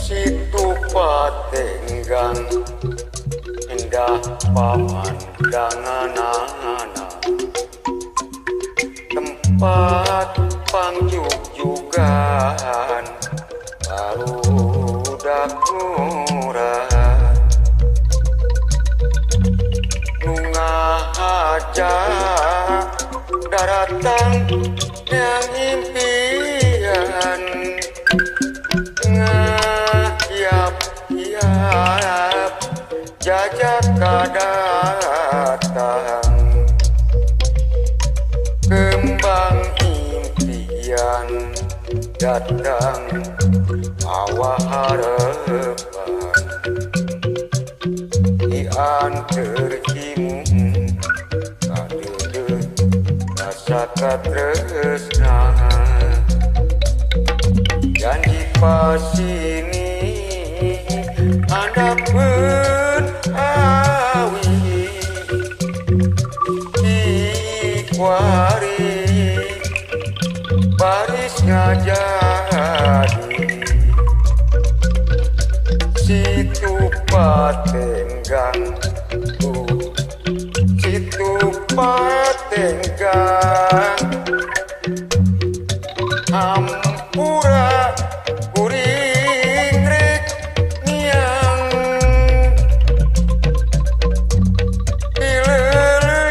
Situ patenggang indah pamandangan tempat pangjugjugan barudak murah aja daratan yang impian ngayap-yap jajak kadatang kembang impian datang bawa harapan diantarkimu kadede rasa katresna janji pasini handapkeun awi kuari baris ngajadi situ patenggang situ patenggang hampura kuring rek niang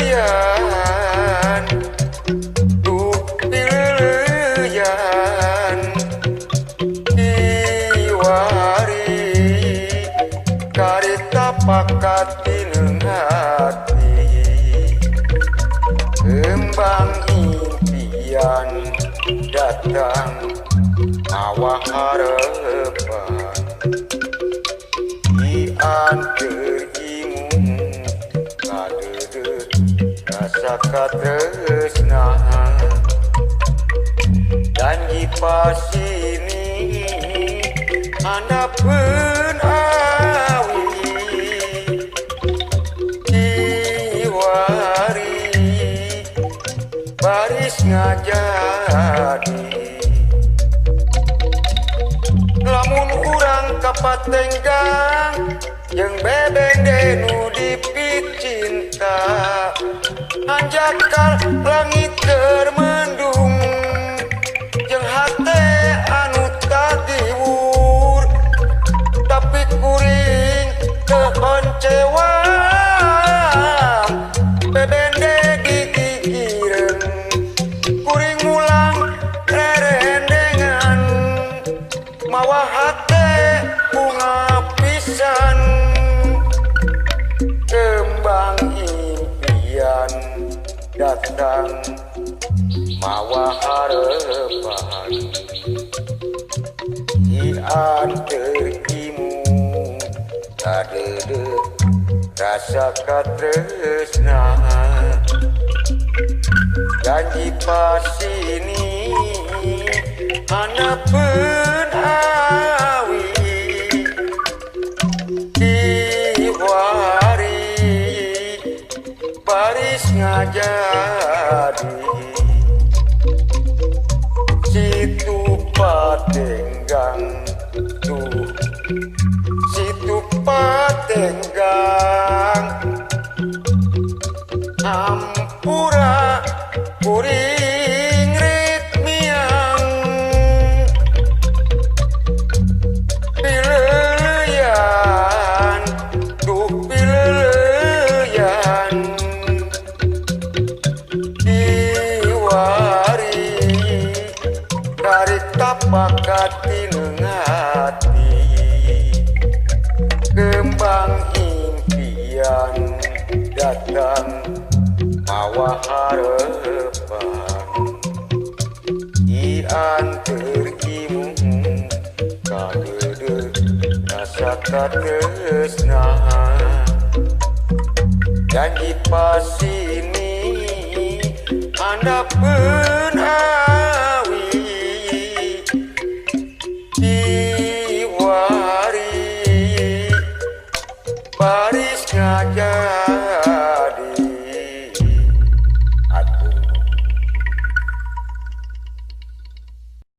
pileleyan pileleyan diwari karita pakatineng hati kembang impian datang mawa harapan diantarkimu kadede rasa katresna janji pasini handapkeun awi diwari baris ngajadi lamun urang ka patenggang jeung bebende nu dipik cinta anjakal langit keur mendung jeung hate anu tadiwur tapi kuring teu oncewa bebende digigireun kuring mulang rerendengan mawa hate bunga pisan kembang impian datang mawa harapan diantarkimu kadede rasa katresna janji pasini handapkeun awi diwari baris ngajadi situ patenggang situ patenggang hampura kuring rek miang pileleyan pileleyan diwari karita pakatineng hati kembang impian datang mawa harapan anterimu kadede rasa katresna janji pasini anda penawi diwari baris ngajar